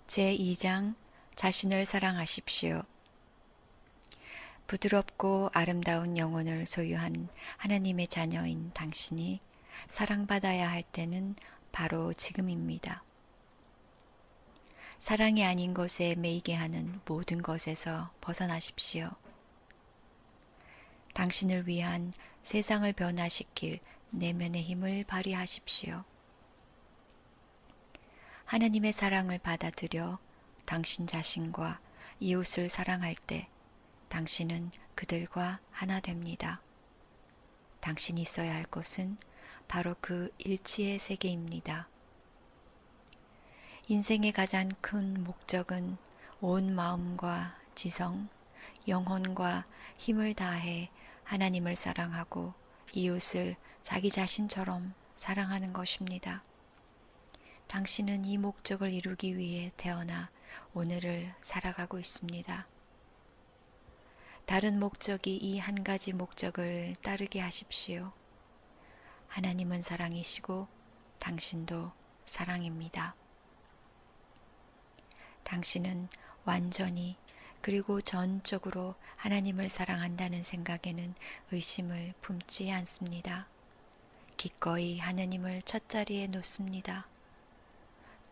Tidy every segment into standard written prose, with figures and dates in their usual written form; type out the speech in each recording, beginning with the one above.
제2장 자신을 사랑하십시오. 부드럽고 아름다운 영혼을 소유한 하나님의 자녀인 당신이 사랑받아야 할 때는 바로 지금입니다. 사랑이 아닌 것에 매이게 하는 모든 것에서 벗어나십시오. 당신을 위한 세상을 변화시킬 내면의 힘을 발휘하십시오. 하나님의 사랑을 받아들여 당신 자신과 이웃을 사랑할 때 당신은 그들과 하나 됩니다. 당신이 있어야 할 곳은 바로 그 일치의 세계입니다. 인생의 가장 큰 목적은 온 마음과 지성, 영혼과 힘을 다해 하나님을 사랑하고 이웃을 자기 자신처럼 사랑하는 것입니다. 당신은 이 목적을 이루기 위해 태어나 오늘을 살아가고 있습니다. 다른 목적이 이 한 가지 목적을 따르게 하십시오. 하나님은 사랑이시고 당신도 사랑입니다. 당신은 완전히 그리고 전적으로 하나님을 사랑한다는 생각에는 의심을 품지 않습니다. 기꺼이 하나님을 첫자리에 놓습니다.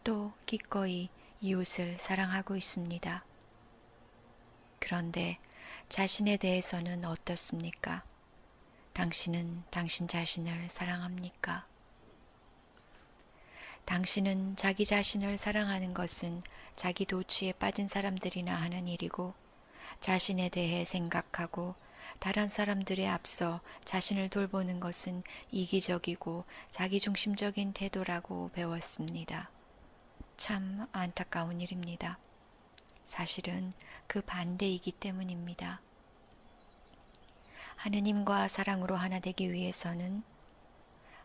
또 기꺼이 이웃을 사랑하고 있습니다. 그런데 자신에 대해서는 어떻습니까? 당신은 당신 자신을 사랑합니까? 당신은 자기 자신을 사랑하는 것은 자기 도취에 빠진 사람들이나 하는 일이고 자신에 대해 생각하고 다른 사람들에 앞서 자신을 돌보는 것은 이기적이고 자기중심적인 태도라고 배웠습니다. 참 안타까운 일입니다. 사실은 그 반대이기 때문입니다. 하느님과 사랑으로 하나 되기 위해서는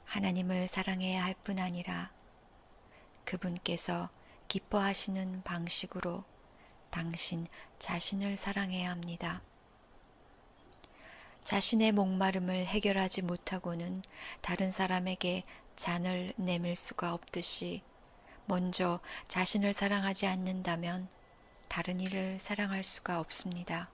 하나님을 사랑해야 할 뿐 아니라 그분께서 기뻐하시는 방식으로 당신 자신을 사랑해야 합니다. 자신의 목마름을 해결하지 못하고는 다른 사람에게 잔을 내밀 수가 없듯이 먼저 자신을 사랑하지 않는다면 다른 이를 사랑할 수가 없습니다.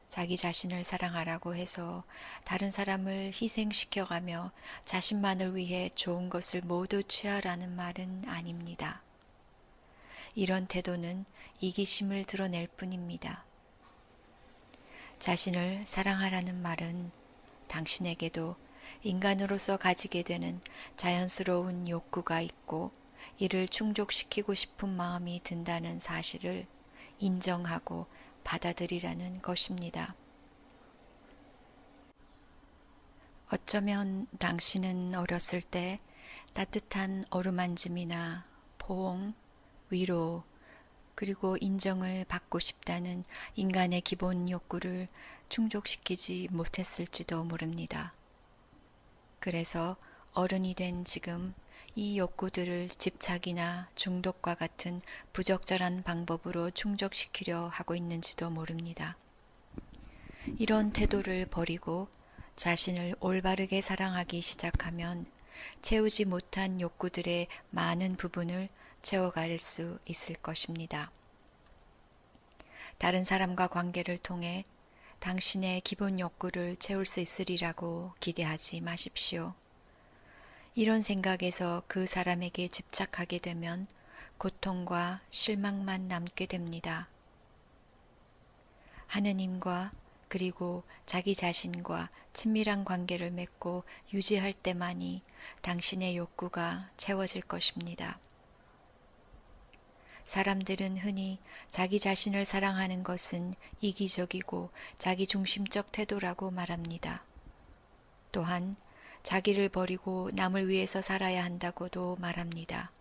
자기 자신을 사랑하라고 해서 다른 사람을 희생시켜가며 자신만을 위해 좋은 것을 모두 취하라는 말은 아닙니다. 이런 태도는 이기심을 드러낼 뿐입니다. 자신을 사랑하라는 말은 당신에게도 인간으로서 가지게 되는 자연스러운 욕구가 있고 이를 충족시키고 싶은 마음이 든다는 사실을 인정하고 받아들이라는 것입니다. 어쩌면 당신은 어렸을 때 따뜻한 어루만짐이나 포옹, 위로, 그리고 인정을 받고 싶다는 인간의 기본 욕구를 충족시키지 못했을지도 모릅니다. 그래서 어른이 된 지금 이 욕구들을 집착이나 중독과 같은 부적절한 방법으로 충족시키려 하고 있는지도 모릅니다. 이런 태도를 버리고 자신을 올바르게 사랑하기 시작하면 채우지 못한 욕구들의 많은 부분을 채워갈 수 있을 것입니다. 다른 사람과 관계를 통해 당신의 기본 욕구를 채울 수 있으리라고 기대하지 마십시오. 이런 생각에서 그 사람에게 집착하게 되면 고통과 실망만 남게 됩니다. 하느님과 그리고 자기 자신과 친밀한 관계를 맺고 유지할 때만이 당신의 욕구가 채워질 것입니다. 사람들은 흔히 자기 자신을 사랑하는 것은 이기적이고 자기중심적 태도라고 말합니다. 또한 자기를 버리고 남을 위해서 살아야 한다고도 말합니다.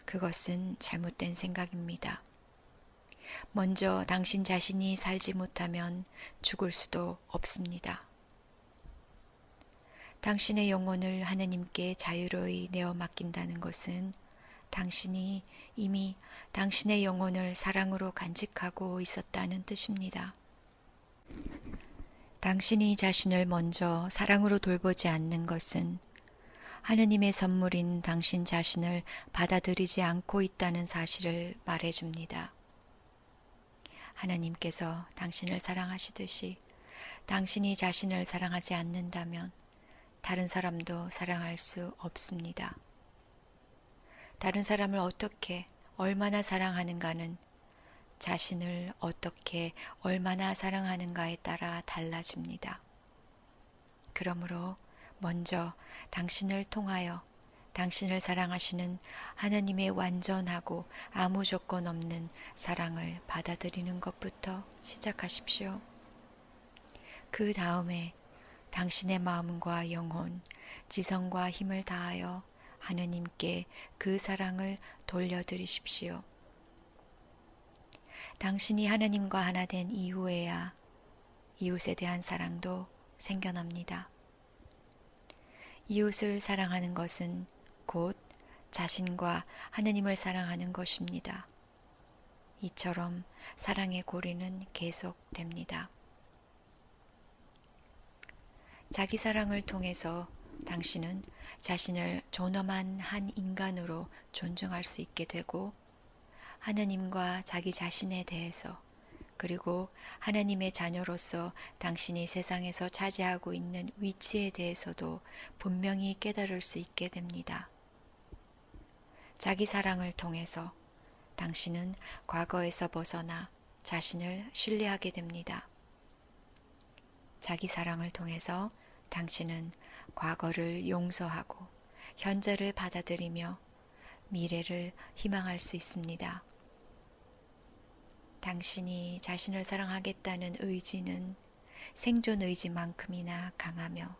그것은 잘못된 생각입니다. 먼저 당신 자신이 살지 못하면 죽을 수도 없습니다. 당신의 영혼을 하느님께 자유로이 내어 맡긴다는 것은 당신이 이미 당신의 영혼을 사랑으로 간직하고 있었다는 뜻입니다. 당신이 자신을 먼저 사랑으로 돌보지 않는 것은 하느님의 선물인 당신 자신을 받아들이지 않고 있다는 사실을 말해줍니다. 하나님께서 당신을 사랑하시듯이 당신이 자신을 사랑하지 않는다면 다른 사람도 사랑할 수 없습니다. 다른 사람을 어떻게, 얼마나 사랑하는가는 자신을 어떻게, 얼마나 사랑하는가에 따라 달라집니다. 그러므로 먼저 당신을 통하여 당신을 사랑하시는 하나님의 완전하고 아무 조건 없는 사랑을 받아들이는 것부터 시작하십시오. 그 다음에 당신의 마음과 영혼, 지성과 힘을 다하여 하느님께 그 사랑을 돌려드리십시오. 당신이 하나님과 하나 된 이후에야 이웃에 대한 사랑도 생겨납니다. 이웃을 사랑하는 것은 곧 자신과 하느님을 사랑하는 것입니다. 이처럼 사랑의 고리는 계속됩니다. 자기 사랑을 통해서 당신은 자신을 존엄한 한 인간으로 존중할 수 있게 되고 하나님과 자기 자신에 대해서 그리고 하나님의 자녀로서 당신이 세상에서 차지하고 있는 위치에 대해서도 분명히 깨달을 수 있게 됩니다. 자기 사랑을 통해서 당신은 과거에서 벗어나 자신을 신뢰하게 됩니다. 자기 사랑을 통해서 당신은 과거를 용서하고 현재를 받아들이며 미래를 희망할 수 있습니다. 당신이 자신을 사랑하겠다는 의지는 생존 의지만큼이나 강하며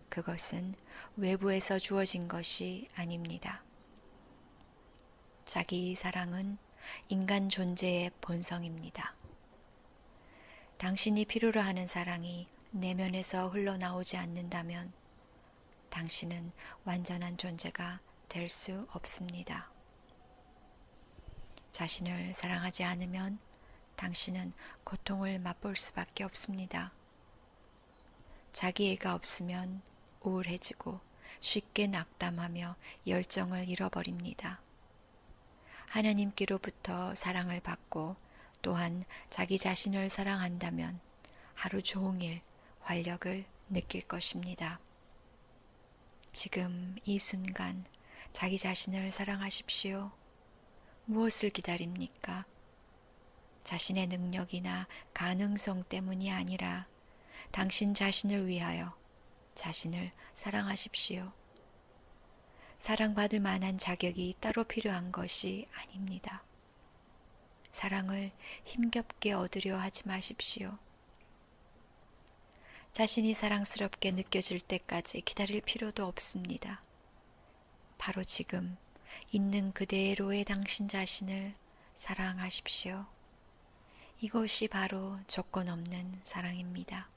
그것은 외부에서 주어진 것이 아닙니다. 자기 사랑은 인간 존재의 본성입니다. 당신이 필요로 하는 사랑이 내면에서 흘러나오지 않는다면 당신은 완전한 존재가 될 수 없습니다. 자신을 사랑하지 않으면 당신은 고통을 맛볼 수밖에 없습니다. 자기애가 없으면 우울해지고 쉽게 낙담하며 열정을 잃어버립니다. 하나님께로부터 사랑을 받고 또한 자기 자신을 사랑한다면 하루 종일 활력을 느낄 것입니다. 지금 이 순간 자기 자신을 사랑하십시오. 무엇을 기다립니까? 자신의 능력이나 가능성 때문이 아니라 당신 자신을 위하여 자신을 사랑하십시오. 사랑받을 만한 자격이 따로 필요한 것이 아닙니다. 사랑을 힘겹게 얻으려 하지 마십시오. 자신이 사랑스럽게 느껴질 때까지 기다릴 필요도 없습니다. 바로 지금 있는 그대로의 당신 자신을 사랑하십시오. 이것이 바로 조건 없는 사랑입니다.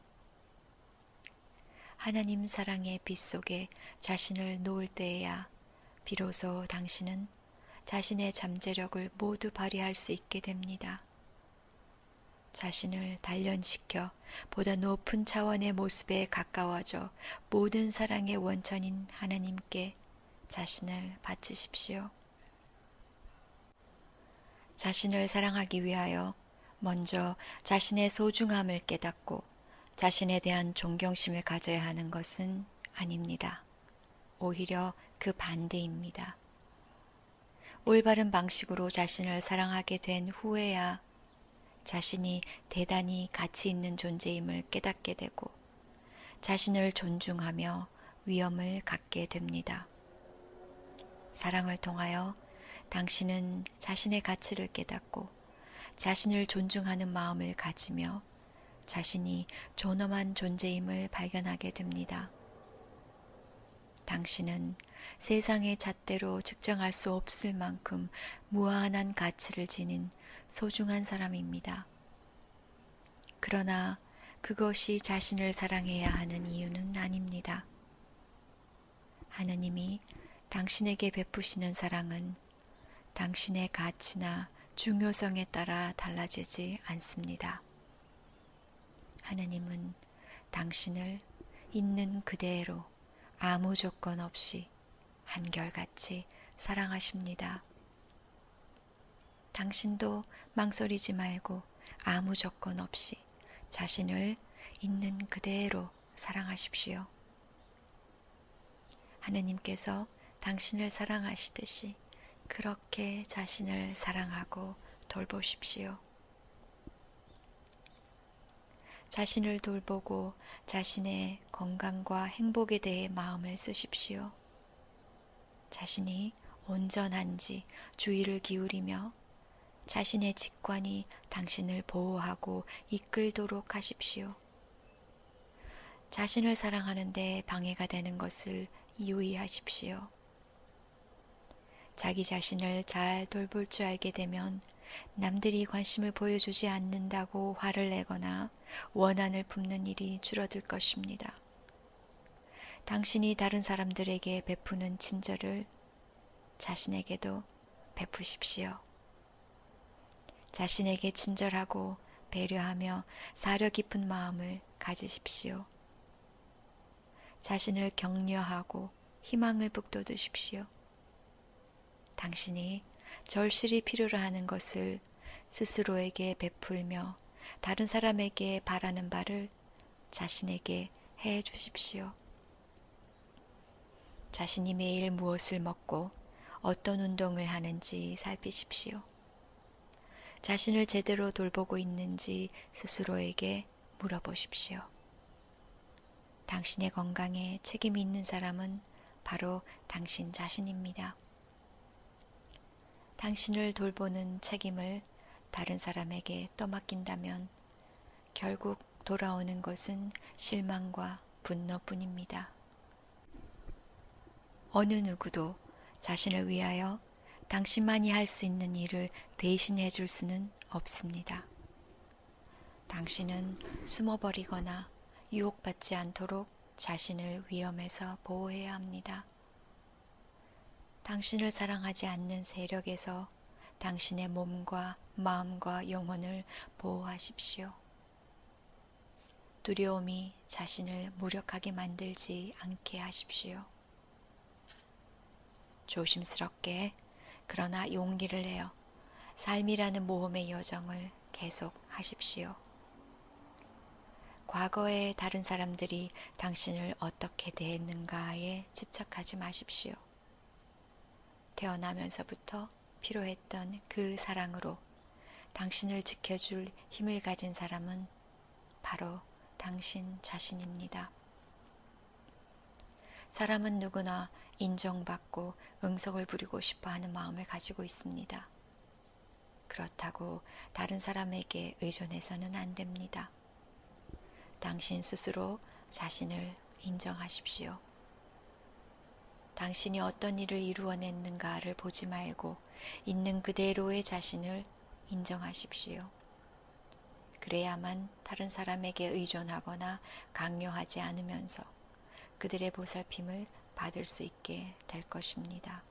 하나님 사랑의 빛 속에 자신을 놓을 때에야 비로소 당신은 자신의 잠재력을 모두 발휘할 수 있게 됩니다. 자신을 단련시켜 보다 높은 차원의 모습에 가까워져 모든 사랑의 원천인 하나님께 자신을 바치십시오. 자신을 사랑하기 위하여 먼저 자신의 소중함을 깨닫고 자신에 대한 존경심을 가져야 하는 것은 아닙니다. 오히려 그 반대입니다. 올바른 방식으로 자신을 사랑하게 된 후에야 자신이 대단히 가치 있는 존재임을 깨닫게 되고 자신을 존중하며 위엄을 갖게 됩니다. 사랑을 통하여 당신은 자신의 가치를 깨닫고 자신을 존중하는 마음을 가지며 자신이 존엄한 존재임을 발견하게 됩니다. 당신은 세상의 잣대로 측정할 수 없을 만큼 무한한 가치를 지닌 소중한 사람입니다. 그러나 그것이 자신을 사랑해야 하는 이유는 아닙니다. 하나님이 당신에게 베푸시는 사랑은 당신의 가치나 중요성에 따라 달라지지 않습니다. 하나님은 당신을 있는 그대로 아무 조건 없이 한결같이 사랑하십니다. 당신도 망설이지 말고 아무 조건 없이 자신을 있는 그대로 사랑하십시오. 하느님께서 당신을 사랑하시듯이 그렇게 자신을 사랑하고 돌보십시오. 자신을 돌보고 자신의 건강과 행복에 대해 마음을 쓰십시오. 자신이 온전한지 주의를 기울이며 자신의 직관이 당신을 보호하고 이끌도록 하십시오. 자신을 사랑하는데 방해가 되는 것을 유의하십시오. 자기 자신을 잘 돌볼 줄 알게 되면 남들이 관심을 보여주지 않는다고 화를 내거나 원한을 품는 일이 줄어들 것입니다. 당신이 다른 사람들에게 베푸는 친절을 자신에게도 베푸십시오. 자신에게 친절하고 배려하며 사려 깊은 마음을 가지십시오. 자신을 격려하고 희망을 북돋으십시오. 당신이 절실히 필요로 하는 것을 스스로에게 베풀며 다른 사람에게 바라는 바를 자신에게 해 주십시오. 자신이 매일 무엇을 먹고 어떤 운동을 하는지 살피십시오. 자신을 제대로 돌보고 있는지 스스로에게 물어보십시오. 당신의 건강에 책임이 있는 사람은 바로 당신 자신입니다. 당신을 돌보는 책임을 다른 사람에게 떠맡긴다면 결국 돌아오는 것은 실망과 분노뿐입니다. 어느 누구도 자신을 위하여 당신만이 할 수 있는 일을 대신해 줄 수는 없습니다. 당신은 숨어버리거나 유혹받지 않도록 자신을 위험에서 보호해야 합니다. 당신을 사랑하지 않는 세력에서 당신의 몸과 마음과 영혼을 보호하십시오. 두려움이 자신을 무력하게 만들지 않게 하십시오. 조심스럽게 그러나 용기를 내어 삶이라는 모험의 여정을 계속하십시오. 과거에 다른 사람들이 당신을 어떻게 대했는가에 집착하지 마십시오. 태어나면서부터 필요했던 그 사랑으로 당신을 지켜줄 힘을 가진 사람은 바로 당신 자신입니다. 사람은 누구나 인정받고 응석을 부리고 싶어 하는 마음을 가지고 있습니다. 그렇다고 다른 사람에게 의존해서는 안 됩니다. 당신 스스로 자신을 인정하십시오. 당신이 어떤 일을 이루어냈는가를 보지 말고 있는 그대로의 자신을 인정하십시오. 그래야만 다른 사람에게 의존하거나 강요하지 않으면서 그들의 보살핌을 받을 수 있게 될 것입니다.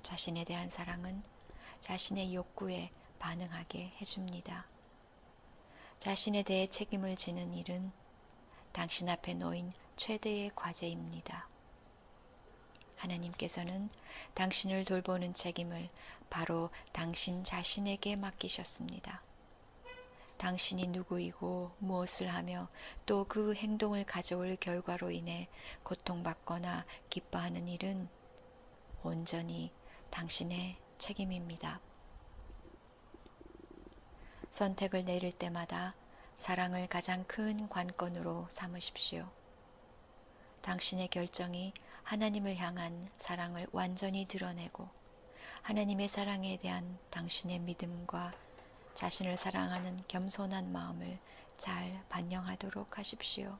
자신에 대한 사랑은 자신의 욕구에 반응하게 해줍니다. 자신에 대해 책임을 지는 일은 당신 앞에 놓인 최대의 과제입니다. 하나님께서는 당신을 돌보는 책임을 바로 당신 자신에게 맡기셨습니다. 당신이 누구이고 무엇을 하며 또 그 행동을 가져올 결과로 인해 고통받거나 기뻐하는 일은 온전히 당신의 책임입니다. 선택을 내릴 때마다 사랑을 가장 큰 관건으로 삼으십시오. 당신의 결정이 하나님을 향한 사랑을 완전히 드러내고 하나님의 사랑에 대한 당신의 믿음과 자신을 사랑하는 겸손한 마음을 잘 반영하도록 하십시오.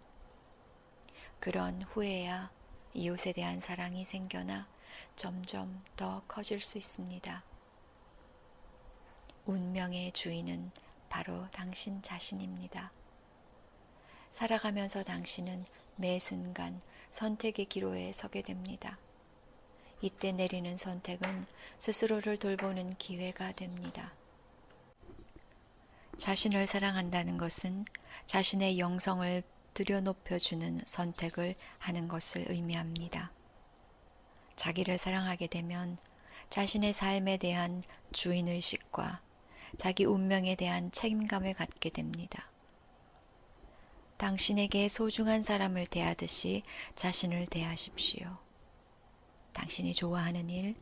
그런 후에야 이웃에 대한 사랑이 생겨나 점점 더 커질 수 있습니다. 운명의 주인은 바로 당신 자신입니다. 살아가면서 당신은 매 순간 선택의 기로에 서게 됩니다. 이때 내리는 선택은 스스로를 돌보는 기회가 됩니다. 자신을 사랑한다는 것은 자신의 영성을 들여높여주는 선택을 하는 것을 의미합니다. 자기를 사랑하게 되면 자신의 삶에 대한 주인의식과 자기 운명에 대한 책임감을 갖게 됩니다. 당신에게 소중한 사람을 대하듯이 자신을 대하십시오. 당신이 좋아하는 일,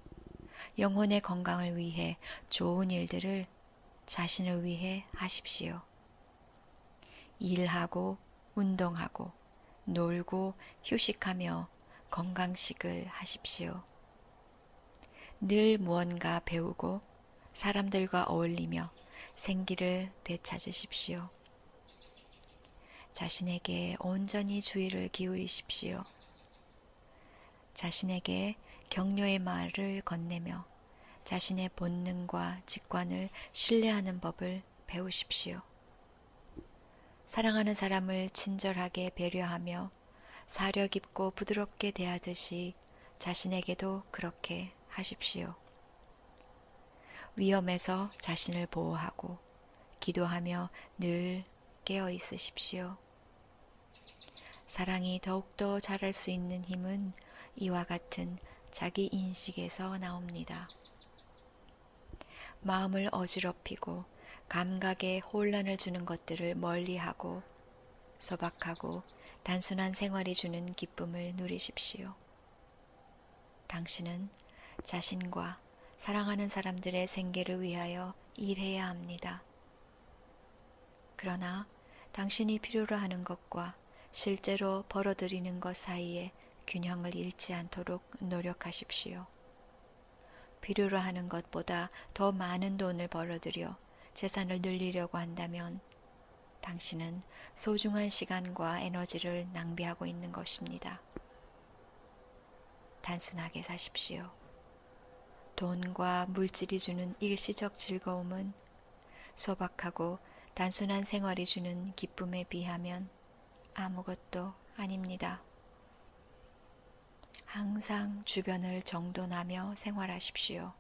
영혼의 건강을 위해 좋은 일들을 자신을 위해 하십시오. 일하고, 운동하고, 놀고, 휴식하며 건강식을 하십시오. 늘 무언가 배우고, 사람들과 어울리며 생기를 되찾으십시오. 자신에게 온전히 주의를 기울이십시오. 자신에게 격려의 말을 건네며 자신의 본능과 직관을 신뢰하는 법을 배우십시오. 사랑하는 사람을 친절하게 배려하며 사려 깊고 부드럽게 대하듯이 자신에게도 그렇게 하십시오. 위험에서 자신을 보호하고 기도하며 늘 깨어 있으십시오. 사랑이 더욱더 자랄 수 있는 힘은 이와 같은 자기 인식에서 나옵니다. 마음을 어지럽히고 감각에 혼란을 주는 것들을 멀리하고 소박하고 단순한 생활이 주는 기쁨을 누리십시오. 당신은 자신과 사랑하는 사람들의 생계를 위하여 일해야 합니다. 그러나 당신이 필요로 하는 것과 실제로 벌어들이는 것 사이에 균형을 잃지 않도록 노력하십시오. 필요로 하는 것보다 더 많은 돈을 벌어들여 재산을 늘리려고 한다면 당신은 소중한 시간과 에너지를 낭비하고 있는 것입니다. 단순하게 사십시오. 돈과 물질이 주는 일시적 즐거움은 소박하고 단순한 생활이 주는 기쁨에 비하면 아무것도 아닙니다. 항상 주변을 정돈하며 생활하십시오.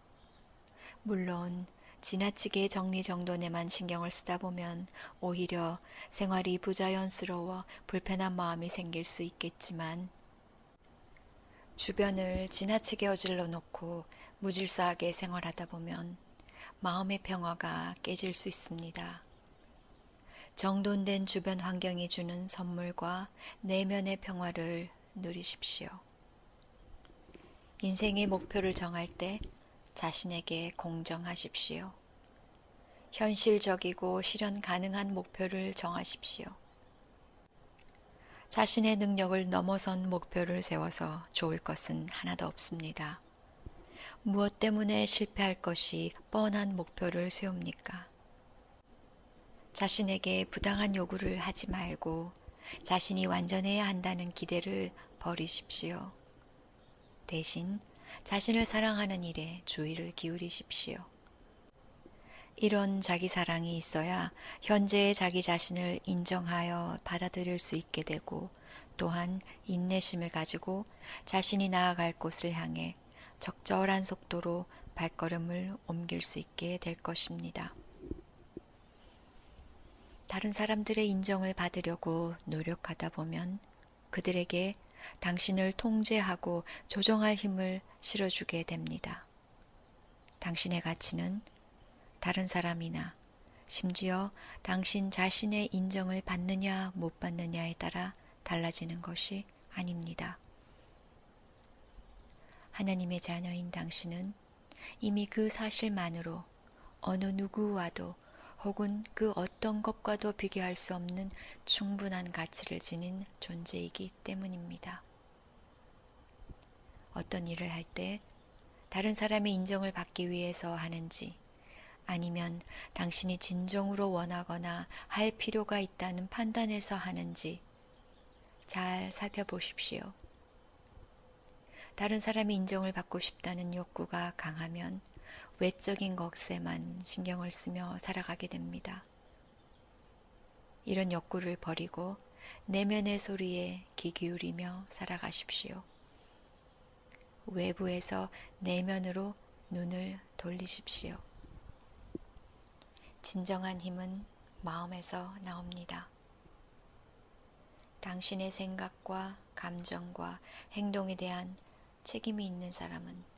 물론 지나치게 정리정돈에만 신경을 쓰다 보면 오히려 생활이 부자연스러워 불편한 마음이 생길 수 있겠지만 주변을 지나치게 어질러 놓고 무질서하게 생활하다 보면 마음의 평화가 깨질 수 있습니다. 정돈된 주변 환경이 주는 선물과 내면의 평화를 누리십시오. 인생의 목표를 정할 때 자신에게 공정하십시오. 현실적이고 실현 가능한 목표를 정하십시오. 자신의 능력을 넘어선 목표를 세워서 좋을 것은 하나도 없습니다. 무엇 때문에 실패할 것이 뻔한 목표를 세웁니까? 자신에게 부당한 요구를 하지 말고 자신이 완전해야 한다는 기대를 버리십시오. 대신 자신을 사랑하는 일에 주의를 기울이십시오. 이런 자기 사랑이 있어야 현재의 자기 자신을 인정하여 받아들일 수 있게 되고 또한 인내심을 가지고 자신이 나아갈 곳을 향해 적절한 속도로 발걸음을 옮길 수 있게 될 것입니다. 다른 사람들의 인정을 받으려고 노력하다 보면 그들에게 당신을 통제하고 조정할 힘을 실어주게 됩니다. 당신의 가치는 다른 사람이나 심지어 당신 자신의 인정을 받느냐 못 받느냐에 따라 달라지는 것이 아닙니다. 하나님의 자녀인 당신은 이미 그 사실만으로 어느 누구와도 혹은 그 어떤 것과도 비교할 수 없는 충분한 가치를 지닌 존재이기 때문입니다. 어떤 일을 할 때 다른 사람의 인정을 받기 위해서 하는지 아니면 당신이 진정으로 원하거나 할 필요가 있다는 판단에서 하는지 잘 살펴보십시오. 다른 사람의 인정을 받고 싶다는 욕구가 강하면 외적인 것에만 신경을 쓰며 살아가게 됩니다. 이런 욕구를 버리고 내면의 소리에 귀 기울이며 살아가십시오. 외부에서 내면으로 눈을 돌리십시오. 진정한 힘은 마음에서 나옵니다. 당신의 생각과 감정과 행동에 대한 책임이 있는 사람은